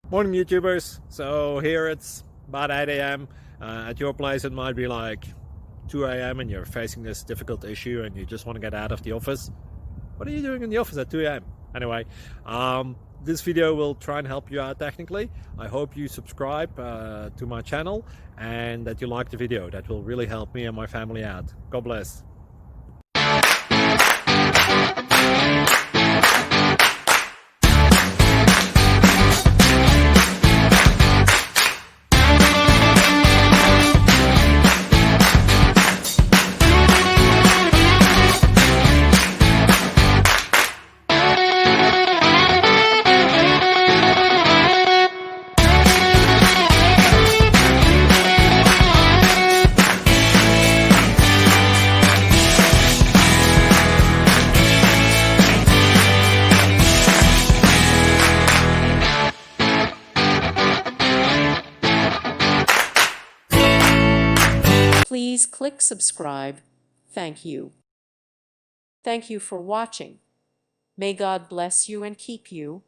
Morning YouTubers. So here it's about 8 a.m. At your place it might be like 2 a.m. and you're facing this difficult issue and you just want to get out of the office. What are you doing in the office at 2 a.m.? Anyway, this video will try and help you out technically. I hope you subscribe to my channel and that you like the video. That will really help me and my family out. God bless. Please click subscribe. Thank you. Thank you for watching. May God bless you and keep you.